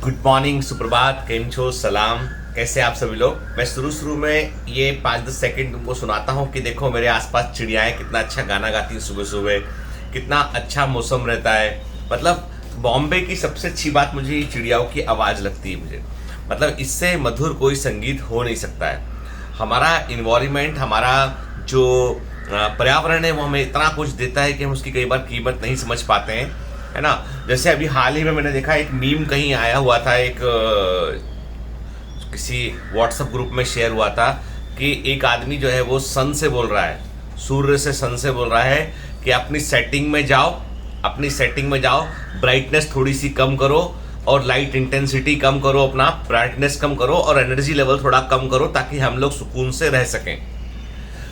Good morning, सुप्रभात, केम छो, सलाम। कैसे आप सभी लोग। मैं शुरू में ये 5-10 सेकंड तुमको सुनाता हूँ कि देखो मेरे आसपास चिड़ियाएं कितना अच्छा गाना गाती हैं सुबह सुबह, कितना अच्छा मौसम रहता है। मतलब बॉम्बे की सबसे अच्छी बात मुझे ये चिड़ियाओं की आवाज़ लगती है मुझे। मतलब इससे मधुर कोई संगीत हो नहीं सकता है। हमारा इन्वायरमेंट, हमारा जो पर्यावरण है वो हमें इतना कुछ देता है कि हम उसकी कई बार कीमत नहीं समझ पाते हैं, है ना। जैसे अभी हाल ही में मैंने देखा एक मीम कहीं आया हुआ था, एक किसी व्हाट्सएप ग्रुप में शेयर हुआ था कि एक आदमी जो है वो सन से बोल रहा है, सूर्य से सन से बोल रहा है कि अपनी सेटिंग में जाओ, ब्राइटनेस थोड़ी सी कम करो और लाइट इंटेंसिटी कम करो, अपना ब्राइटनेस कम करो और एनर्जी लेवल थोड़ा कम करो ताकि हम लोग सुकून से रह सकें।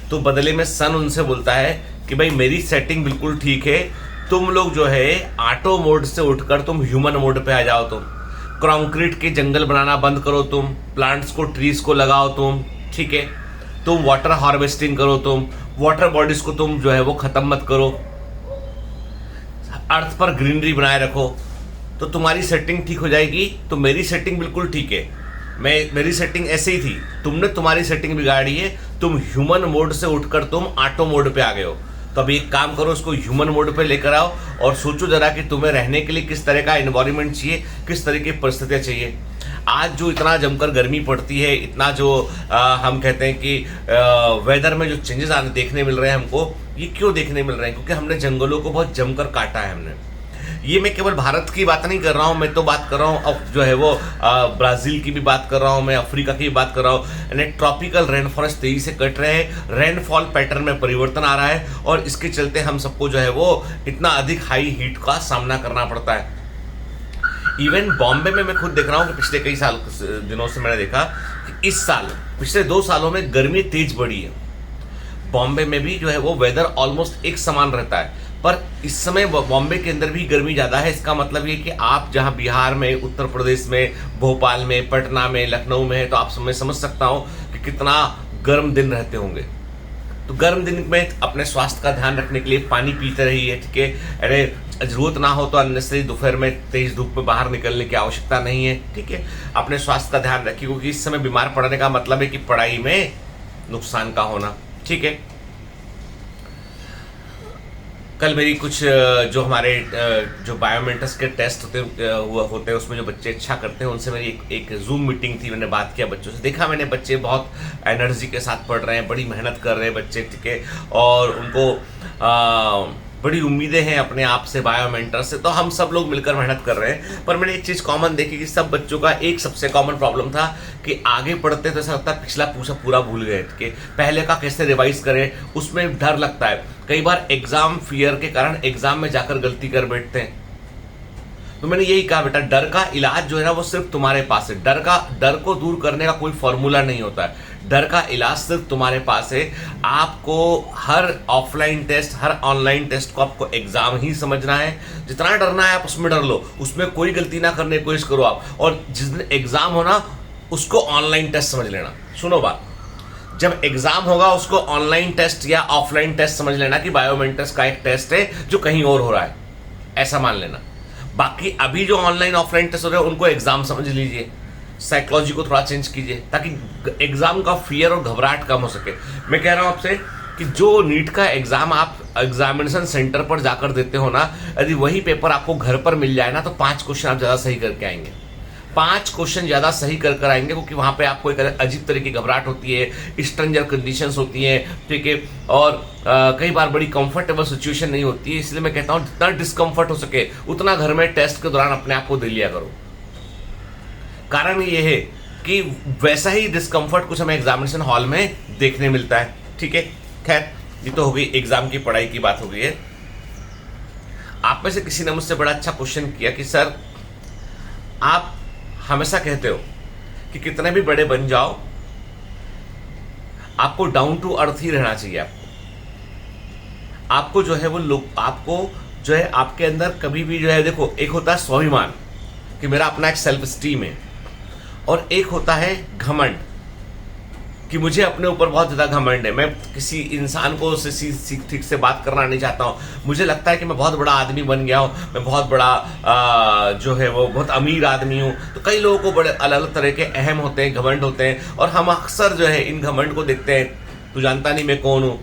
तो बदले में सन उनसे बोलता है कि भाई मेरी सेटिंग बिल्कुल ठीक है, तुम लोग जो है ऑटो मोड से उठकर तुम ह्यूमन मोड पे आ जाओ। तुम कंक्रीट के जंगल बनाना बंद करो, तुम प्लांट्स को, ट्रीज को लगाओ तुम, ठीक है। तुम वाटर हार्वेस्टिंग करो, तुम वाटर बॉडीज को तुम जो है वो खत्म मत करो, अर्थ पर ग्रीनरी बनाए रखो, तो तुम्हारी सेटिंग ठीक हो जाएगी। तो मेरी सेटिंग बिल्कुल ठीक है, मेरी सेटिंग ऐसे ही थी, तुमने तुम्हारी सेटिंग बिगाड़ी है, तुम ह्यूमन मोड से उठकर तुम ऑटो मोड पे आ गए हो। तो अब एक काम करो, उसको ह्यूमन मोड पे लेकर आओ और सोचो जरा कि तुम्हें रहने के लिए किस तरह का एनवायरनमेंट चाहिए, किस तरह की परिस्थितियां चाहिए। आज जो इतना जमकर गर्मी पड़ती है, इतना जो हम कहते हैं कि वेदर में जो चेंजेस आने देखने मिल रहे हैं हमको, ये क्यों देखने मिल रहे हैं? क्योंकि हमने जंगलों को बहुत जमकर काटा है हमने। ये मैं केवल भारत की बात नहीं कर रहा हूँ, मैं तो बात कर रहा हूँ अब जो है वो ब्राजील की भी बात कर रहा हूँ, मैं अफ्रीका की भी बात कर रहा हूँ। यानी ट्रॉपिकल रेन फॉरेस्ट तेजी से कट रहे हैं, रेनफॉल पैटर्न में परिवर्तन आ रहा है और इसके चलते हम सबको जो है वो इतना अधिक हाई हीट का सामना करना पड़ता है। इवन बॉम्बे में मैं खुद देख रहा हूँ कि पिछले कई दिनों से मैंने देखा कि इस साल, पिछले 2 सालों में गर्मी तेज बढ़ी है। बॉम्बे में भी जो है वो वेदर ऑलमोस्ट एक समान रहता है, पर इस समय बॉम्बे के अंदर भी गर्मी ज़्यादा है। इसका मतलब ये कि आप जहां बिहार में, उत्तर प्रदेश में, भोपाल में, पटना में, लखनऊ में है, तो आप मैं समझ सकता हूं कि कितना गर्म दिन रहते होंगे। तो गर्म दिन में अपने स्वास्थ्य का ध्यान रखने के लिए पानी पीते रहिए, ठीक है। अरे जरूरत ना हो तो अननेसेसरी दोपहर में तेज धूप में बाहर निकलने की आवश्यकता नहीं है, ठीक है। अपने स्वास्थ्य का ध्यान रखिए, क्योंकि इस समय बीमार पड़ने का मतलब है कि पढ़ाई में नुकसान का होना, ठीक है। कल मेरी कुछ जो हमारे जो बायोमेट्रिक्स के टेस्ट होते हैं उसमें जो बच्चे अच्छा करते हैं उनसे मेरी एक जूम मीटिंग थी। मैंने बात किया बच्चों से, देखा मैंने बच्चे बहुत एनर्जी के साथ पढ़ रहे हैं, बड़ी मेहनत कर रहे हैं बच्चे, ठीक है। और उनको बड़ी उम्मीदें हैं अपने आप से, बायोमेंटर से। तो हम सब लोग मिलकर मेहनत कर रहे हैं, पर मैंने एक चीज़ कॉमन देखी कि सब बच्चों का एक सबसे कॉमन प्रॉब्लम था कि आगे पढ़ते तो ऐसा लगता है पिछला पूरा भूल गए, ठीक है। पहले का कैसे रिवाइज करें, उसमें डर लगता है। कई बार एग्जाम फियर के कारण एग्जाम में जाकर गलती कर बैठते हैं। तो मैंने यही कहा, बेटा डर का इलाज जो है ना वो सिर्फ तुम्हारे पास है। डर को दूर करने का कोई फॉर्मूला नहीं होता है। डर का इलाज सिर्फ तुम्हारे पास है। आपको हर ऑफलाइन टेस्ट, हर ऑनलाइन टेस्ट को आपको एग्जाम ही समझना है। जितना डरना है आप उसमें डर लो, उसमें कोई गलती ना करने की कोशिश करो आप। और जिस दिन एग्जाम होना उसको ऑनलाइन टेस्ट समझ लेना। सुनो बात, जब एग्जाम होगा उसको ऑनलाइन टेस्ट या ऑफलाइन टेस्ट समझ लेना कि बायोमेट्रिक्स का एक टेस्ट है जो कहीं और हो रहा है, ऐसा मान लेना। बाकी अभी जो ऑनलाइन ऑफलाइन टेस्ट हो रहे हैं उनको एग्जाम समझ लीजिए। साइकोलॉजी को थोड़ा चेंज कीजिए ताकि एग्जाम का फियर और घबराहट कम हो सके। मैं कह रहा हूं आपसे कि जो नीट का एग्जाम आप एग्जामिनेशन सेंटर पर जाकर देते हो ना, यदि वही पेपर आपको घर पर मिल जाए ना तो 5 क्वेश्चन आप ज्यादा सही करके आएंगे। 5 क्वेश्चन ज्यादा सही कर आएंगे, क्योंकि वहां पे आपको एक अजीब तरह की घबराहट होती है, स्ट्रेंजर कंडीशंस होती हैं, ठीक है। और कई बार बड़ी कंफर्टेबल सिचुएशन नहीं होती है। इसलिए मैं कहता हूं जितना डिस्कंफर्ट हो सके उतना घर में टेस्ट के दौरान अपने आप को दे लिया करो। कारण ये है कि वैसा ही डिस्कंफर्ट कुछ हमें एग्जामिनेशन हॉल में देखने मिलता है, ठीक है। खैर, ये तो हो गई एग्जाम की पढ़ाई की बात हो गई है। आप में से किसी ने मुझसे बड़ा अच्छा क्वेश्चन किया कि सर आप हमेशा कहते हो कि कितने भी बड़े बन जाओ आपको डाउन टू अर्थ ही रहना चाहिए। आपको जो है वो लोग, आपको जो है आपके अंदर कभी भी जो है, देखो एक होता है स्वाभिमान कि मेरा अपना एक सेल्फ स्टीम है, और एक होता है घमंड कि मुझे अपने ऊपर बहुत ज़्यादा घमंड है, मैं किसी इंसान को ठीक से बात करना नहीं चाहता हूँ, मुझे लगता है कि मैं बहुत बड़ा आदमी बन गया हूँ, मैं बहुत बड़ा जो है वो बहुत अमीर आदमी हूँ। तो कई लोगों को बड़े अलग अलग तरह के अहम होते हैं, घमंड होते हैं, और हम अक्सर जो है इन घमंड को देखते हैं, तू जानता नहीं मैं कौन हूँ,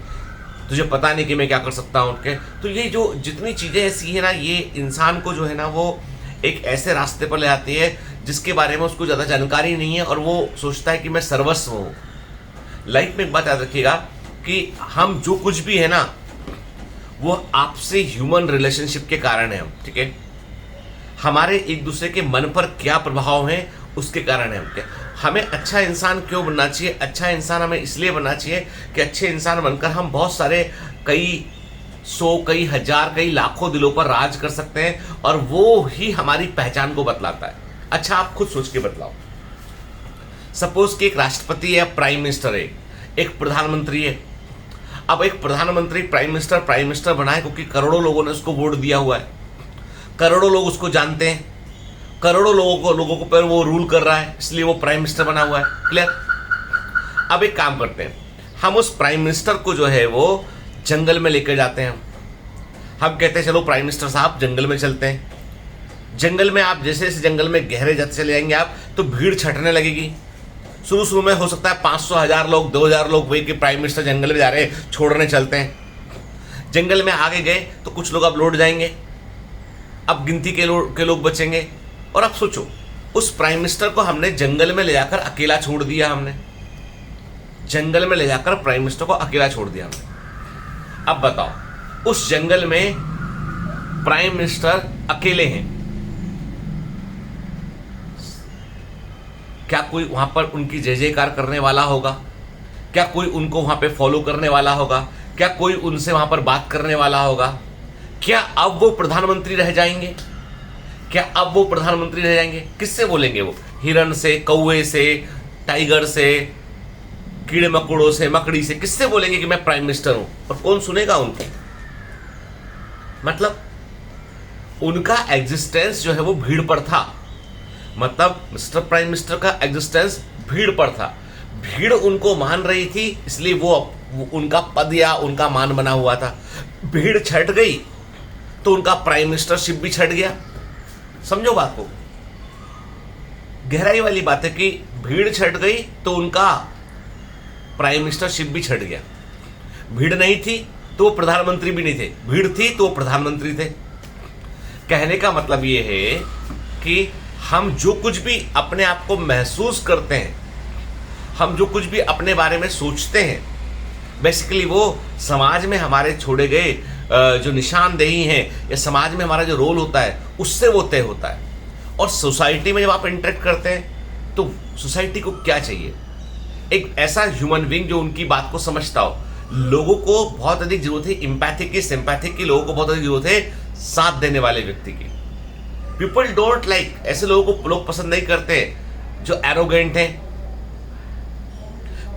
तुझे पता नहीं कि मैं क्या कर सकता हूँ उनके। तो ये जो जितनी चीज़ें ऐसी है ना, ये इंसान को जो है ना वो एक ऐसे रास्ते पर ले आती है जिसके बारे में उसको ज़्यादा जानकारी नहीं है, और वो सोचता है कि मैं सर्वस्व हूँ। लाइफ में एक बात याद रखिएगा कि हम जो कुछ भी है ना, वो आपसे ह्यूमन रिलेशनशिप के कारण है हम, ठीक है। हमारे एक दूसरे के मन पर क्या प्रभाव है उसके कारण है हम। क्या हमें अच्छा इंसान क्यों बनना चाहिए? अच्छा इंसान हमें इसलिए बनना चाहिए कि अच्छे इंसान बनकर हम बहुत सारे कई सौ, कई हजार, कई लाखों दिलों पर राज कर सकते हैं, और वो ही हमारी पहचान को बतलाता है। अच्छा, आप खुद सोच के बतलाओ। सपोज कि एक राष्ट्रपति है, प्राइम मिनिस्टर है, एक प्रधानमंत्री है। अब एक प्रधानमंत्री प्राइम मिनिस्टर बना है क्योंकि करोड़ों लोगों ने उसको वोट दिया हुआ है, करोड़ों लोग उसको जानते हैं, करोड़ों लोगों को पर वो रूल कर रहा है, इसलिए वो प्राइम मिनिस्टर बना हुआ है। क्लियर? अब एक काम करते हैं, हम उस प्राइम मिनिस्टर को जो है वो जंगल में लेकर जाते हैं। हम कहते हैं चलो प्राइम मिनिस्टर साहब जंगल में चलते हैं। जंगल में आप जैसे जैसे जंगल में गहरे जाते चले जाएंगे आप, तो भीड़ छटने लगेगी। शुरू में हो सकता है 500, 1000 लोग, 2000 लोग वही कि प्राइम मिनिस्टर जंगल में जा रहे हैं, छोड़ने चलते हैं। जंगल में आगे गए तो कुछ लोग अब लौट जाएंगे, अब गिनती के लोग बचेंगे। और अब सोचो, उस प्राइम मिनिस्टर को हमने जंगल में ले जाकर अकेला छोड़ दिया, हमने जंगल में ले जाकर प्राइम मिनिस्टर को अकेला छोड़ दिया हमने। अब बताओ, उस जंगल में प्राइम मिनिस्टर अकेले हैं, क्या कोई वहां पर उनकी जय जयकार करने वाला होगा? क्या कोई उनको वहां पे फॉलो करने वाला होगा? क्या कोई उनसे वहां पर बात करने वाला होगा? क्या अब वो प्रधानमंत्री रह जाएंगे? क्या अब वो प्रधानमंत्री रह जाएंगे? किससे बोलेंगे वो? हिरन से, कौवे से, टाइगर से, कीड़े मकोड़ों से, मकड़ी से? किससे बोलेंगे कि मैं प्राइम मिनिस्टर हूं? और कौन सुनेगा उनको? मतलब उनका एग्जिस्टेंस जो है वो भीड़ पर था। मतलब मिस्टर प्राइम मिनिस्टर का एग्जिस्टेंस भीड़ पर था, भीड़ उनको मान रही थी, इसलिए वो उनका पद या उनका मान बना हुआ था। भीड़ छट गई तो उनका प्राइम मिनिस्टरशिप भी छट गया। समझो बात को, गहराई वाली बात है कि भीड़ छट गई तो उनका प्राइम मिनिस्टरशिप भी छट गया। भीड़ नहीं थी तो वो प्रधानमंत्री भी नहीं थे, भीड़ थी तो वो प्रधानमंत्री थे। कहने का मतलब ये है कि हम जो कुछ भी अपने आप को महसूस करते हैं, हम जो कुछ भी अपने बारे में सोचते हैं, बेसिकली वो समाज में हमारे छोड़े गए जो निशानदेही हैं, या समाज में हमारा जो रोल होता है उससे वो तय होता है। और सोसाइटी में जब आप इंटरेक्ट करते हैं तो सोसाइटी को क्या चाहिए? एक ऐसा ह्यूमन बीइंग जो उनकी बात को समझता हो। लोगों को बहुत अधिक जरूरत है एम्पैथिक की, सिंपैथिक की। लोगों को बहुत अधिक जरूरत है साथ देने वाले व्यक्ति की। पीपल डोंट लाइक, ऐसे लोगों को लोग पसंद नहीं करते जो एरोगेंट हैं।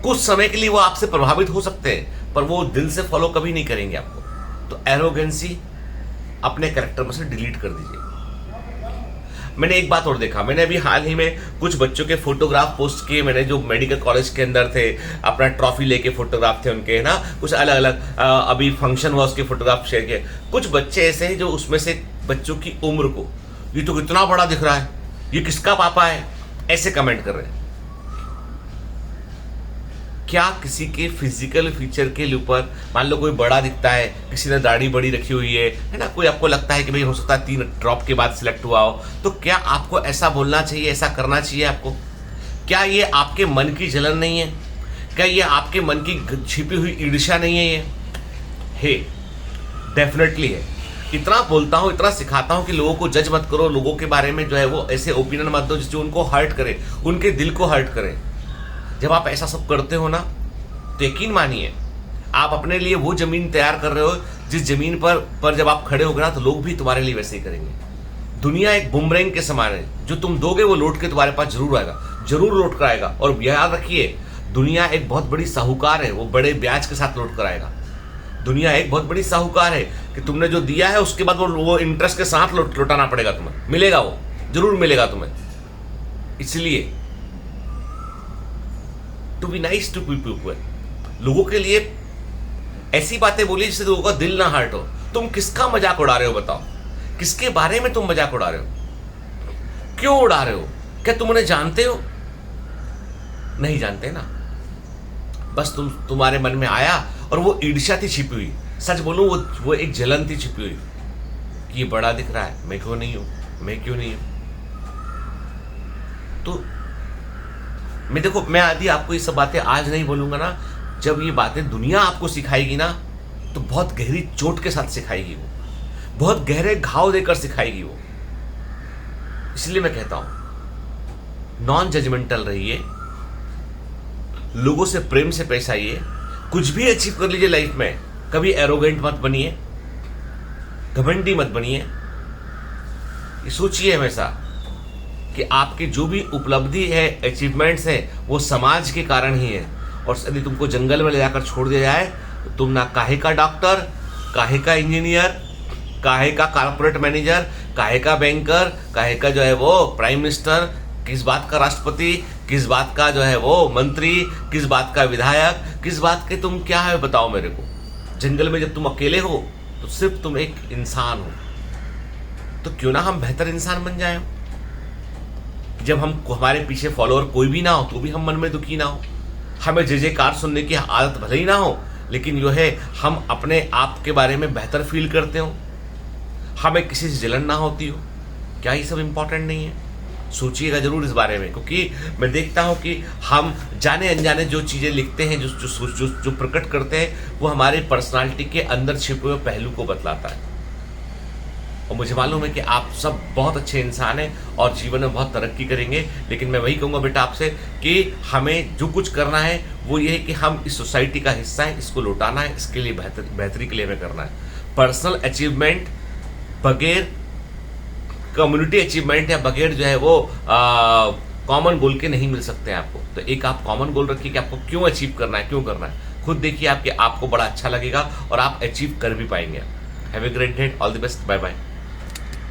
कुछ समय के लिए वो आपसे प्रभावित हो सकते हैं, पर वो दिल से फॉलो कभी नहीं करेंगे आपको। तो एरोगेंसी अपने कैरेक्टर में से डिलीट कर दीजिए। मैंने एक बात और देखा, मैंने अभी हाल ही में कुछ बच्चों के फोटोग्राफ पोस्ट किए मैंने, जो मेडिकल कॉलेज के अंदर थे, अपना ट्रॉफी लेके फोटोग्राफ थे उनके, है ना, कुछ अलग अलग अभी फंक्शन हुआ उसके फोटोग्राफ शेयर किए। कुछ बच्चे ऐसे हैं जो उसमें से बच्चों की उम्र को, ये तो कितना बड़ा दिख रहा है, ये किसका पापा है, ऐसे कमेंट कर रहे हैं। क्या किसी के फिजिकल फीचर के ऊपर, मान लो कोई बड़ा दिखता है, किसी ने दाढ़ी बड़ी रखी हुई है ना, कोई आपको लगता है कि भाई हो सकता है 3 ड्रॉप के बाद सिलेक्ट हुआ हो, तो क्या आपको ऐसा बोलना चाहिए, ऐसा करना चाहिए आपको? क्या ये आपके मन की जलन नहीं है? क्या ये आपके मन की छिपी हुई ईर्ष्या नहीं है? ये है, डेफिनेटली है। इतना बोलता हूँ, इतना सिखाता हूँ कि लोगों को जज मत करो, लोगों के बारे में जो है वो ऐसे ओपिनियन मत दो जिससे उनको हर्ट करे, उनके दिल को हर्ट करे। जब आप ऐसा सब करते हो ना, तो यकीन मानिए आप अपने लिए वो जमीन तैयार कर रहे हो जिस जमीन पर जब आप खड़े होगे ना, तो लोग भी तुम्हारे लिए वैसे ही करेंगे। दुनिया एक बुमरैंग के समान है, जो तुम दोगे वो लौट के तुम्हारे पास जरूर आएगा, जरूर लौट कर आएगा। और याद रखिए, दुनिया एक बहुत बड़ी साहूकार है, वो बड़े ब्याज के साथ लौट कर आएगा। दुनिया एक बहुत बड़ी साहूकार है कि तुमने जो दिया है उसके बाद वो इंटरेस्ट के साथ लौटाना पड़ेगा तुम्हें, मिलेगा, वो जरूर मिलेगा तुम्हें। इसलिए to be nice to people. लोगों के लिए ऐसी बातें बोली जिससे लोगों का दिल ना हर्ट हो। तुम किसका मजाक उड़ा रहे हो बताओ? किसके बारे में तुम मजाक उड़ा रहे हो? क्यों उड़ा रहे हो? क्या तुम उन्हें जानते हो? नहीं जानते ना। बस तुम्हारे मन में आया और वो ईर्ष्या थी छिपी हुई। सच बोलूं, वो एक जलन थी छिपी हुई कि ये बड़ा दिख रहा है, मैं क्यों नहीं हूं, मैं क्यों नहीं हूं। तो मैं आदि आपको ये सब बातें आज नहीं बोलूंगा ना, जब ये बातें दुनिया आपको सिखाएगी ना, तो बहुत गहरी चोट के साथ सिखाएगी, वो बहुत गहरे घाव देकर सिखाएगी वो। इसलिए मैं कहता हूं, नॉन जजमेंटल रहिए, लोगों से प्रेम से पेश आइए, कुछ भी अचीव कर लीजिए लाइफ में, कभी एरोगेंट मत बनिए, घमंडी मत बनिए। ये सोचिए हमेशा कि आपकी जो भी उपलब्धि है, अचीवमेंट्स है, वो समाज के कारण ही है। और यदि तुमको जंगल में ले जाकर छोड़ दिया जाए तो तुम ना काहे का डॉक्टर, काहे का इंजीनियर, काहे का कॉर्पोरेट मैनेजर, काहे का बैंकर, काहे का जो है वो प्राइम मिनिस्टर, किस बात का राष्ट्रपति, किस बात का जो है वो मंत्री, किस बात का विधायक, किस बात के तुम क्या है बताओ मेरे को। जंगल में जब तुम अकेले हो तो सिर्फ तुम एक इंसान हो। तो क्यों ना हम बेहतर इंसान बन जाए, जब हमारे पीछे फॉलोअर कोई भी ना हो तो भी हम मन में दुखी ना हो, हमें जय जयकार सुनने की आदत भले ही ना हो, लेकिन जो है हम अपने आप के बारे में बेहतर फील करते हो, हमें किसी से जलन ना होती हो। क्या ये सब इंपॉर्टेंट नहीं है? सोचिएगा जरूर इस बारे में, क्योंकि मैं देखता हूं कि हम जाने अनजाने जो चीजें लिखते हैं, जो प्रकट करते हैं, वो हमारे पर्सनालिटी के अंदर छिपे हुए पहलू को बतलाता है। और मुझे मालूम है कि आप सब बहुत अच्छे इंसान हैं और जीवन में बहुत तरक्की करेंगे, लेकिन मैं वही कहूँगा बेटा आपसे कि हमें जो कुछ करना है वो ये है कि हम इस सोसाइटी का हिस्सा है, इसको लौटाना है, इसके लिए बेहतरी के लिए हमें करना है। पर्सनल अचीवमेंट बगैर कम्युनिटी अचीवमेंट या बगैर जो है वो कॉमन गोल के नहीं मिल सकते हैं आपको। तो एक आप कॉमन गोल रखिए कि आपको क्यों अचीव करना है, क्यों करना है। खुद देखिए आपको बड़ा अच्छा लगेगा और आप अचीव कर भी पाएंगे। Have a great day, all the best, bye bye.